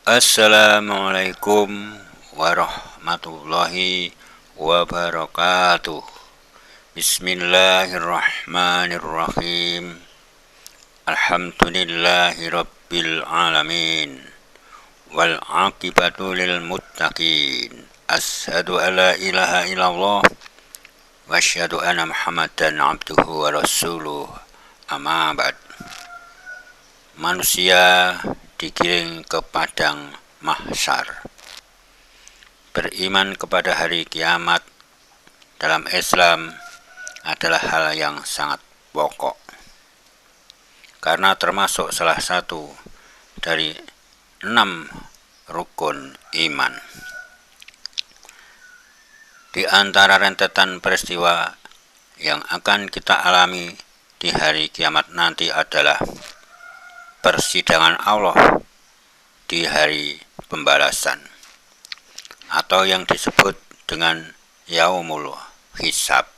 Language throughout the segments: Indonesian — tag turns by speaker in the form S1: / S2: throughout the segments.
S1: Assalamualaikum warahmatullahi wabarakatuh. Bismillahirrahmanirrahim. Alhamdulillahi rabbil alamin. Wal aqibatu lil muttaqin. Asyhadu an la ilaha illallah wa asyhadu anna Muhammadan abduhu wa rasuluh. Amma ba'd. Manusia digiring ke padang mahsyar. Beriman kepada hari kiamat dalam Islam adalah hal yang sangat pokok, karena termasuk salah satu dari 6 rukun iman. Di antara rentetan peristiwa yang akan kita alami di hari kiamat nanti adalah persidangan Allah di hari pembalasan, atau yang disebut dengan Yaumul Hisab.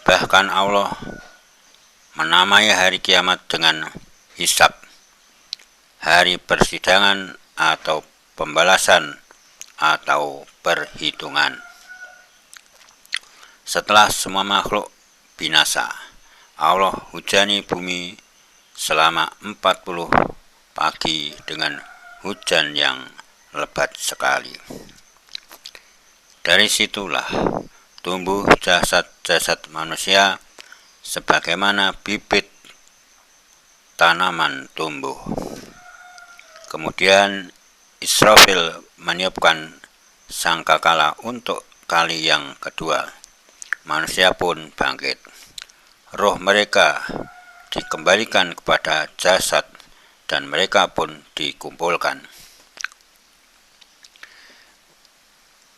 S1: Bahkan Allah menamai hari kiamat dengan hisab, hari persidangan atau pembalasan atau perhitungan. Setelah semua makhluk binasa, Allah hujani bumi selama 40 pagi dengan hujan yang lebat sekali. Dari situlah tumbuh jasad-jasad manusia sebagaimana bibit tanaman tumbuh. Kemudian Israfil meniupkan sangkakala untuk kali yang kedua. Manusia pun bangkit. Roh mereka dikembalikan kepada jasad dan mereka pun dikumpulkan.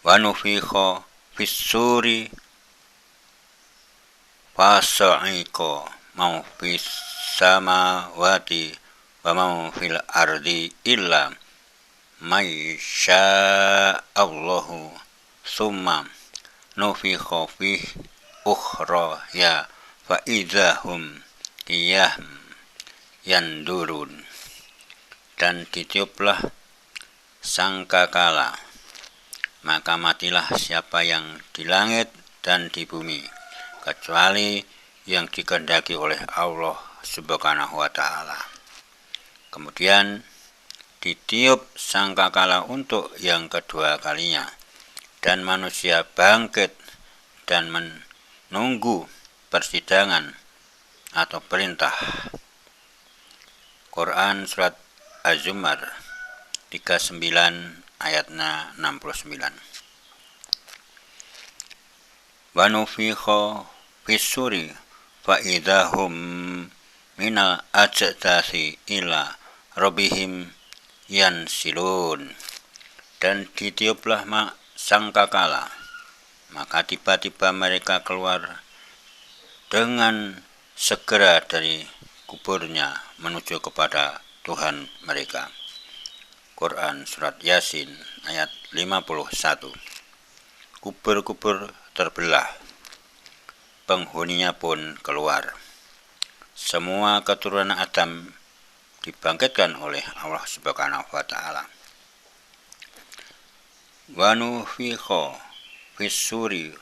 S1: Wa nufikha fis-suri fasa'iqa mau fis samawati wa mau fil ardi illa may sya'allahu summa nufikha fi ukhra ya fa idzahum yandurun. Dan ditiuplah sangkakala, maka matilah siapa yang di langit dan di bumi, kecuali yang dikehendaki oleh Allah Subhanahu wa ta'ala. Kemudian ditiup sangkakala untuk yang kedua kalinya, dan manusia bangkit dan menunggu persidangan atau perintah. Quran surat Az-Zumar 39 ayatnya 69. Wa nufikha fis-suri fa idzahum minal ajdathi ila rabbihim yansilun. Dan ditiuplah sangkakala, maka tiba-tiba mereka keluar dengan segera dari kuburnya menuju kepada Tuhan mereka. Quran surat Yasin ayat 51. Kubur-kubur terbelah, penghuninya pun keluar. Semua keturunan Adam dibangkitkan oleh Allah Subhanahu wa ta'ala. Wa nufikha fis-suri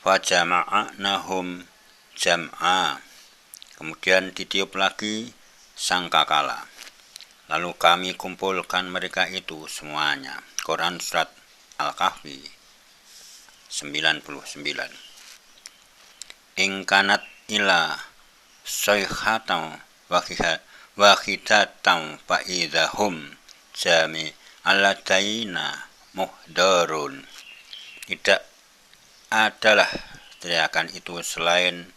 S1: fajama'nahum jam'a. Kemudian ditiup lagi sangkakala, lalu kami kumpulkan mereka itu semuanya. Quran surat Al-Kahfi 99. Ingkanat ila sayhatan wakhidatan fa'idhahum jami aladaina muhdarun. Tidak adalah teriakan itu selain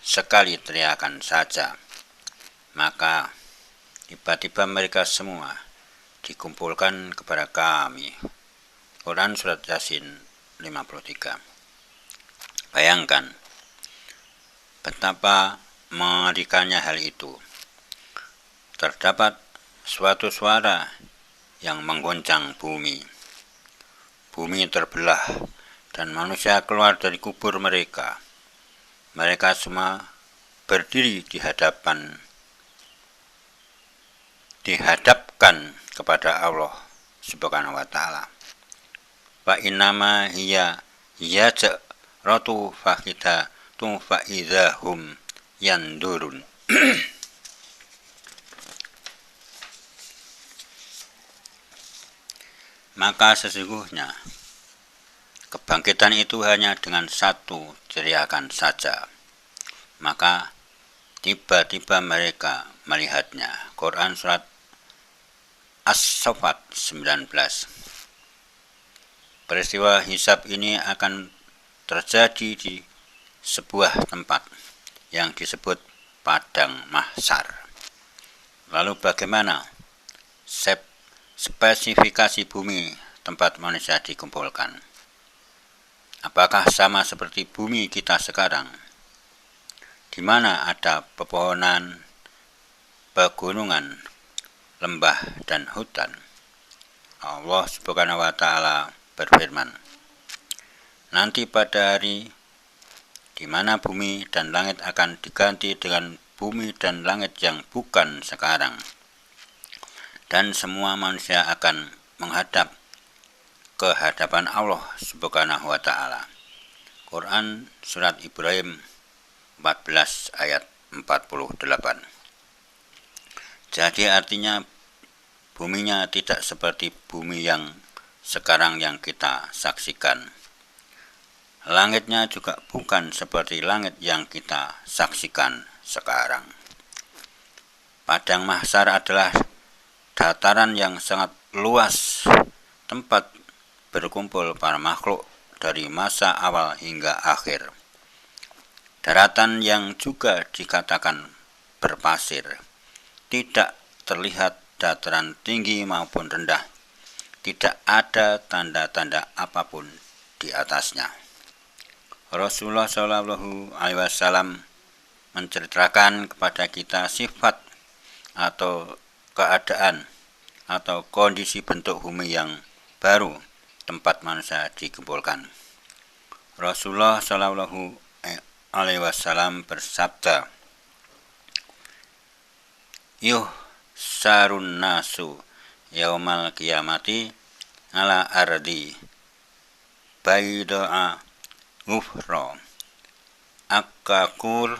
S1: sekali teriakan saja, maka tiba-tiba mereka semua dikumpulkan kepada kami. Quran surat Yasin 53. Bayangkan betapa mengerikannya hal itu. Terdapat suatu suara yang menggoncang bumi. Bumi terbelah dan manusia keluar dari kubur mereka. Mereka semua berdiri di hadapan dihadapkan kepada Allah Subhanahu wa taala. Fa innama hiya ratu fakita fa idzahum yandurun. Maka sesungguhnya kebangkitan itu hanya dengan satu teriakan saja. Maka tiba-tiba mereka melihatnya. Quran surat As-Saffat 19. Peristiwa hisab ini akan terjadi di sebuah tempat yang disebut Padang Mahsyar. Lalu bagaimana spesifikasi bumi tempat manusia dikumpulkan? Apakah sama seperti bumi kita sekarang, di mana ada pepohonan, pegunungan, lembah, dan hutan? Allah Subhanahu wa taala berfirman, nanti pada hari di mana bumi dan langit akan diganti dengan bumi dan langit yang bukan sekarang, dan semua manusia akan menghadap ke hadapan Allah Subhanahu wa taala. Quran surat Ibrahim 14 ayat 48. Jadi artinya buminya tidak seperti bumi yang sekarang yang kita saksikan. Langitnya juga bukan seperti langit yang kita saksikan sekarang. Padang Mahsyar adalah dataran yang sangat luas, tempat berkumpul para makhluk dari masa awal hingga akhir. Daratan yang juga dikatakan berpasir, tidak terlihat dataran tinggi maupun rendah, tidak ada tanda-tanda apapun di atasnya. Rasulullah Shallallahu Alaihi Wasallam menceritakan kepada kita sifat atau keadaan atau kondisi bentuk bumi yang baru tempat manusia dikumpulkan. Rasulullah Shallallahu Alaihi Wasallam bersabda, yuh sarun nasu yaumal kiamati ala ardi bayda'a Ghufra akakur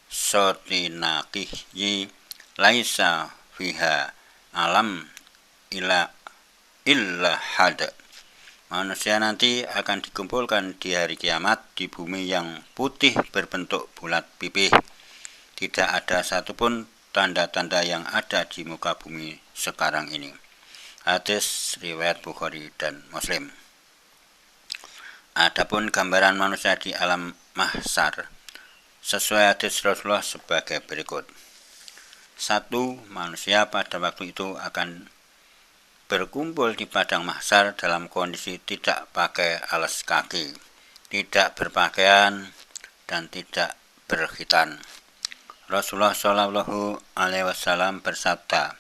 S1: sotinakihyi laisa fiha alam illa had. Manusia nanti akan dikumpulkan di hari kiamat di bumi yang putih berbentuk bulat pipih. Tidak ada satupun tanda-tanda yang ada di muka bumi sekarang ini. Hadis riwayat Bukhari dan Muslim. Adapun gambaran manusia di alam mahsyar sesuai hadis Rasulullah sebagai berikut. 1. Manusia pada waktu itu akan berkumpul di padang mahsyar dalam kondisi tidak pakai alas kaki, tidak berpakaian, dan tidak berkhitan. Rasulullah Shallallahu Alaihi Wasallam bersabda,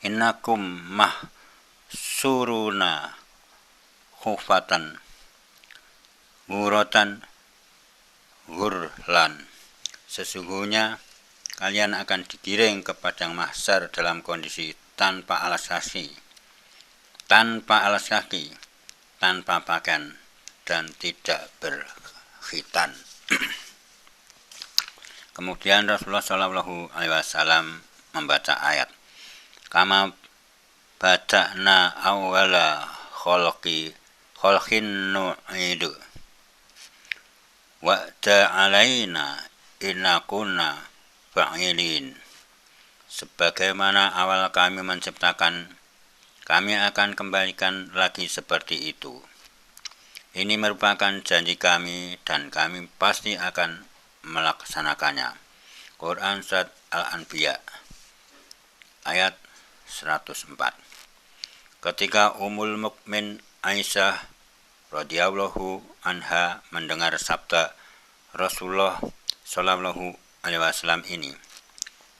S1: innakum mahsuruna khufatan Ghuratan Ghurlan. Sesungguhnya kalian akan digiring ke padang mahsyar dalam kondisi tanpa alas kaki, tanpa pakaian, dan tidak berkhitan. Kemudian Rasulullah Shallallahu Alaihi Wasallam membaca ayat, kama bada'na awwala khalqin nu'idu wa'da alaina inna kunna fa'ilin. Sebagaimana awal kami menciptakan, kami akan kembalikan lagi seperti itu. Ini merupakan janji kami dan kami pasti akan melaksanakannya. Quran surat Al-Anbiya ayat 104. Ketika Ummul Mukmin Aisyah radhiyallahu anha mendengar sabda Rasulullah Shallallahu Alaihi Wasallam ini,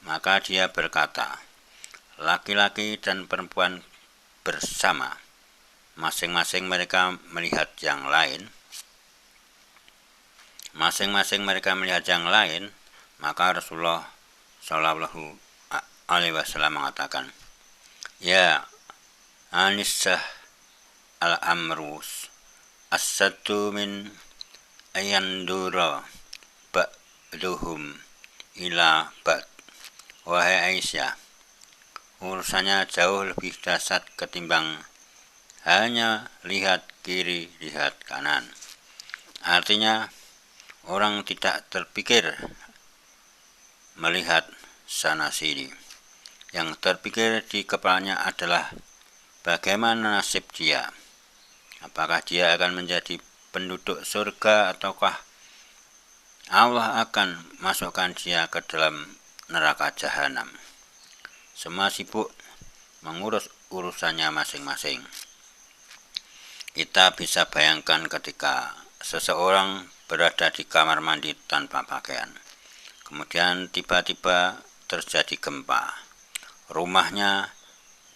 S1: maka dia berkata, laki-laki dan perempuan bersama, masing-masing mereka melihat yang lain. Maka Rasulullah Shallallahu alaihi wasallam mengatakan, "Ya Anisah al-amrus as-satu min ayandura ba'duhum ila ba'd." Wahai Aisyah, urusannya jauh lebih dahsyat ketimbang hanya lihat kiri, lihat kanan. Artinya, orang tidak terpikir melihat sana sini. Yang terpikir di kepalanya adalah bagaimana nasib dia. Apakah dia akan menjadi penduduk surga ataukah Allah akan masukkan dia ke dalam neraka jahanam. Semua sibuk mengurus urusannya masing-masing. Kita bisa bayangkan ketika seseorang berada di kamar mandi tanpa pakaian. Kemudian tiba-tiba terjadi gempa. Rumahnya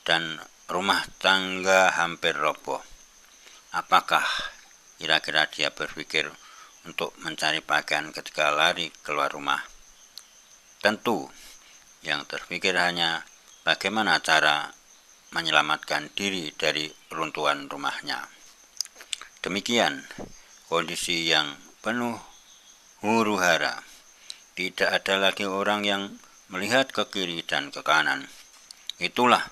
S1: dan rumah tangga hampir roboh. Apakah kira-kira dia berpikir untuk mencari pakaian ketika lari keluar rumah? Tentu, yang terpikir hanya bagaimana cara menyelamatkan diri dari runtuhan rumahnya. Demikian kondisi yang penuh huru-hara. Tidak ada lagi orang yang melihat ke kiri dan ke kanan. Itulah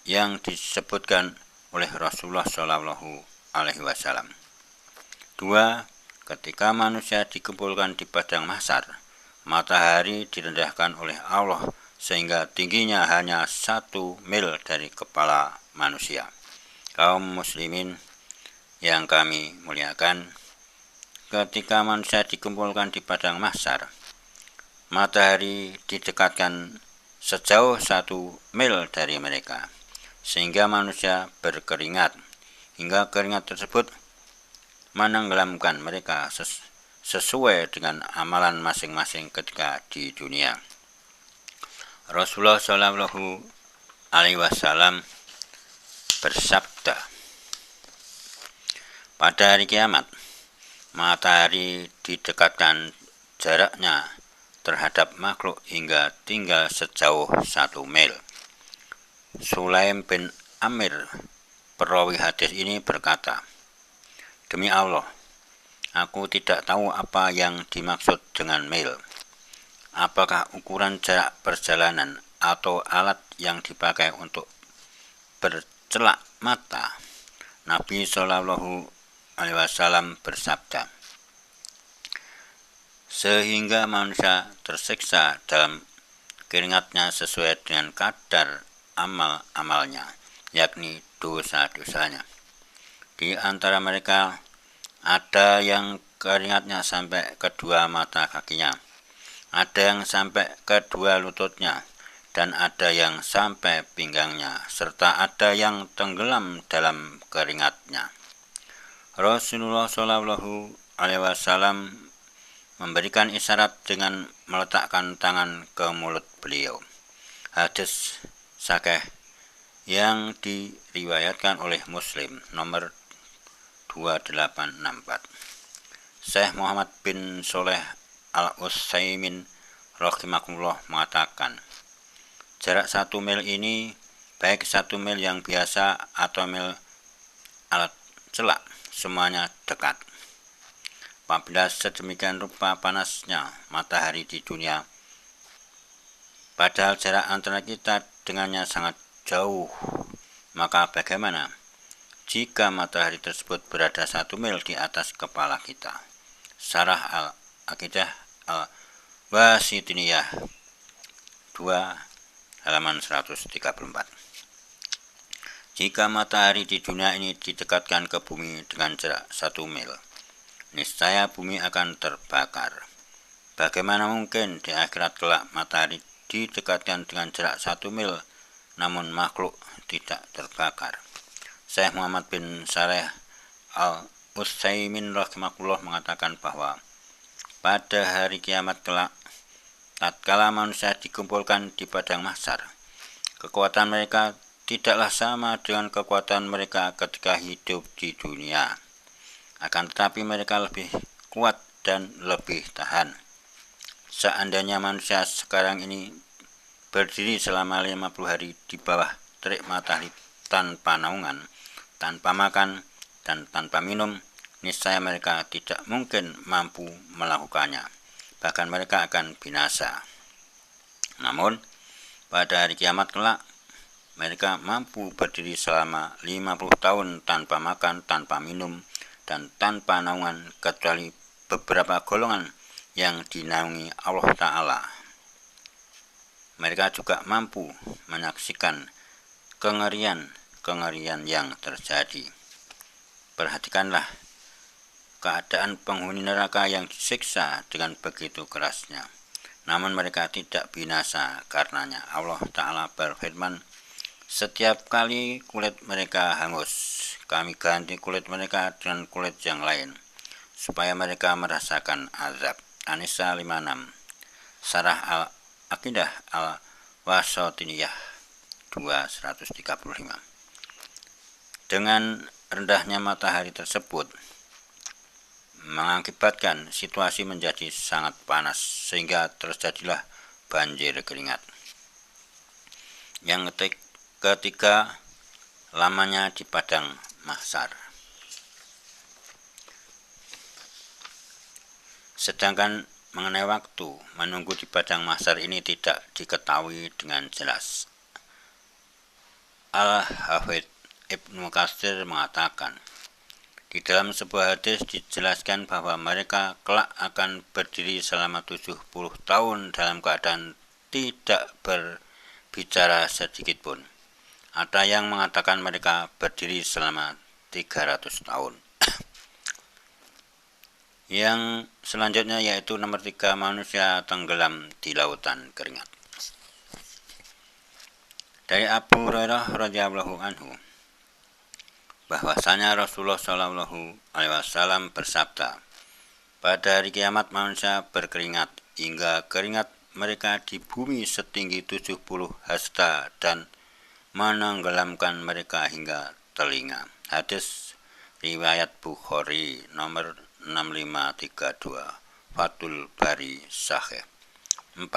S1: yang disebutkan oleh Rasulullah Shallallahu Alaihi Wasallam. 2. Ketika manusia dikumpulkan di padang mahsyar, matahari direndahkan oleh Allah sehingga tingginya hanya 1 mil dari kepala manusia. Kaum muslimin yang kami muliakan, ketika manusia dikumpulkan di padang mahsyar, matahari didekatkan sejauh 1 mil dari mereka, sehingga manusia berkeringat, hingga keringat tersebut menenggelamkan mereka sesuai dengan amalan masing-masing ketika di dunia. Rasulullah Shallallahu Alaihi Wasallam bersabda, pada hari kiamat, matahari didekatkan jaraknya terhadap makhluk hingga tinggal sejauh 1 mil. Sulaim bin Amir, perawi hadis ini berkata, "Demi Allah, aku tidak tahu apa yang dimaksud dengan mil. Apakah ukuran jarak perjalanan atau alat yang dipakai untuk bercelak mata?" Nabi Shallallahu Alaihi Wasallam bersabda, "Sehingga manusia tersiksa dalam keringatnya sesuai dengan kadar amal-amalnya, yakni dosa-dosanya. Di antara mereka ada yang keringatnya sampai kedua mata kakinya, ada yang sampai kedua lututnya, dan ada yang sampai pinggangnya, serta ada yang tenggelam dalam keringatnya." Rasulullah Shallallahu Alaihi Wasallam memberikan isyarat dengan meletakkan tangan ke mulut beliau. Hadis sahih yang diriwayatkan oleh Muslim nomor 2864. Syekh Muhammad bin Shalih Al-Utsaimin rahimahullah mengatakan, jarak 1 mil ini baik 1 mil yang biasa atau mil alat celak, semuanya dekat. Apabila sedemikian rupa panasnya matahari di dunia, padahal jarak antara kita dengannya sangat jauh, maka bagaimana jika matahari tersebut berada 1 mil di atas kepala kita? Syarah Al-Aqidah Al-Wasitiyah 2 halaman 134. Jika matahari di dunia ini didekatkan ke bumi dengan jarak 1 mil, niscaya bumi akan terbakar. Bagaimana mungkin di akhirat kelak matahari didekatkan dengan jarak 1 mil, namun makhluk tidak terbakar? Syekh Muhammad bin Shalih Al-Utsaimin rahimahullah mengatakan bahwa pada hari kiamat kelak, tatkala manusia dikumpulkan di padang mahsyar, kekuatan mereka tidaklah sama dengan kekuatan mereka ketika hidup di dunia. Akan tetapi mereka lebih kuat dan lebih tahan. Seandainya manusia sekarang ini berdiri selama 50 hari di bawah terik matahari tanpa naungan, tanpa makan, dan tanpa minum, niscaya mereka tidak mungkin mampu melakukannya. Bahkan mereka akan binasa. Namun, pada hari kiamat kelak, mereka mampu berdiri selama 50 tahun tanpa makan, tanpa minum, dan tanpa naungan, kecuali beberapa golongan yang dinaungi Allah Ta'ala. Mereka juga mampu menyaksikan kengerian yang terjadi. Perhatikanlah keadaan penghuni neraka yang disiksa dengan begitu kerasnya. Namun mereka tidak binasa karenanya. Allah Ta'ala berfirman, setiap kali kulit mereka hangus, kami ganti kulit mereka dengan kulit yang lain, supaya mereka merasakan azab. An-Nisa 56, Syarah Al-Aqidah Al-Wasatiyah 2:135. Dengan rendahnya matahari tersebut mengakibatkan situasi menjadi sangat panas, sehingga terjadilah banjir keringat. Yang ketiga, lamanya di padang mahsyar. Sedangkan mengenai waktu menunggu di padang mahsyar ini tidak diketahui dengan jelas. Al-Hafidz Ibnu Katsir mengatakan, di dalam sebuah hadis dijelaskan bahwa mereka kelak akan berdiri selama 70 tahun dalam keadaan tidak berbicara sedikit pun. Ada yang mengatakan mereka berdiri selama 300 tahun. Yang selanjutnya yaitu nomor 3, manusia tenggelam di lautan keringat. Dari Abu Hurairah radhiyallahu anhu, bahwasanya Rasulullah Shallallahu Alaihi Wasallam bersabda, pada hari kiamat manusia berkeringat hingga keringat mereka di bumi setinggi 70 hasta dan menenggelamkan mereka hingga telinga. Hadis riwayat Bukhari nomor 6532, Fathul Bari Sahih. 4.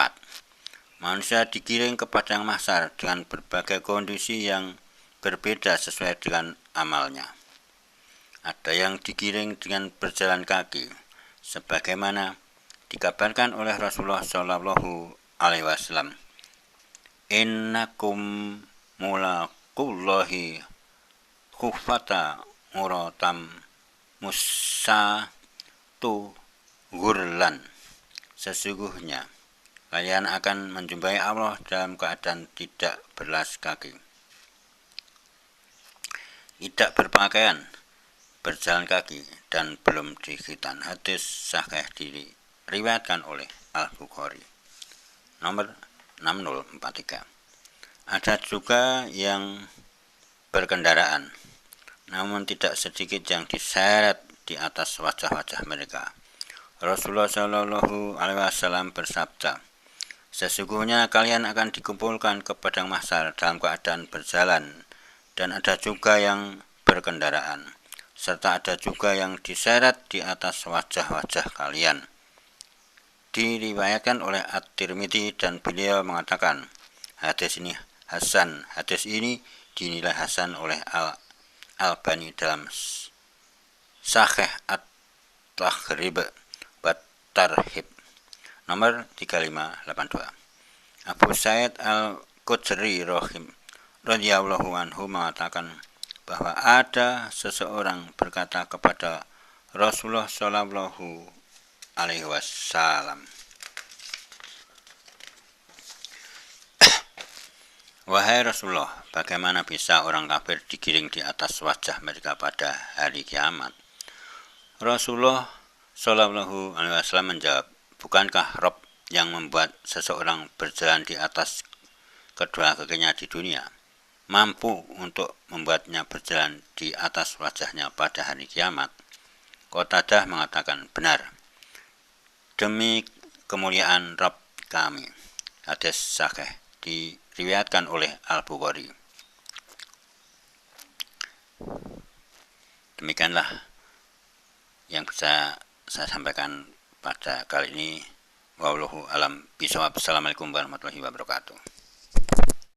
S1: Manusia digiring ke padang mahsyar dengan berbagai kondisi yang berbeda sesuai dengan amalnya. Ada yang digiring dengan berjalan kaki, sebagaimana dikabarkan oleh Rasulullah Shallallahu Alaihi Wasallam, innakum mulaqullahi khufata muratam musatu ghurlan. Sesungguhnya kalian akan menjumpai Allah dalam keadaan tidak berlas kaki, tidak berpakaian, berjalan kaki, dan belum dikhitan. Hadis sahih diriwayatkan oleh Al-Bukhari nomor 6043. Ada juga yang berkendaraan, namun tidak sedikit yang diseret di atas wajah-wajah mereka. Rasulullah Shallallahu Alaihi Wasallam bersabda, sesungguhnya kalian akan dikumpulkan ke padang mahsyar dalam keadaan berjalan, dan ada juga yang berkendaraan, serta ada juga yang diseret di atas wajah-wajah kalian. Diriwayatkan oleh At-Tirmidzi dan beliau mengatakan, hadis ini hasan. Hadis ini dinilai hasan oleh Al-Albani dalam Sahih At-Targhib wa Tarhib nomor 3582. Abu Sa'id Al-Khudri radhiyallahu anhu mengatakan bahwa ada seseorang berkata kepada Rasulullah Shallallahu Alaihi Wasallam, wahai Rasulullah, bagaimana bisa orang kafir digiring di atas wajah mereka pada hari kiamat? Rasulullah Shallallahu Alaihi Wasallam menjawab, bukankah Rabb yang membuat seseorang berjalan di atas kedua kakinya di dunia mampu untuk membuatnya berjalan di atas wajahnya pada hari kiamat? Qatadah mengatakan, benar, demi kemuliaan Rabb kami. Hadis sahih diriwayatkan oleh Al-Bukhari. Demikianlah yang bisa saya sampaikan pada kali ini. Wallahu alam bishawab. Assalamualaikum warahmatullahi wabarakatuh.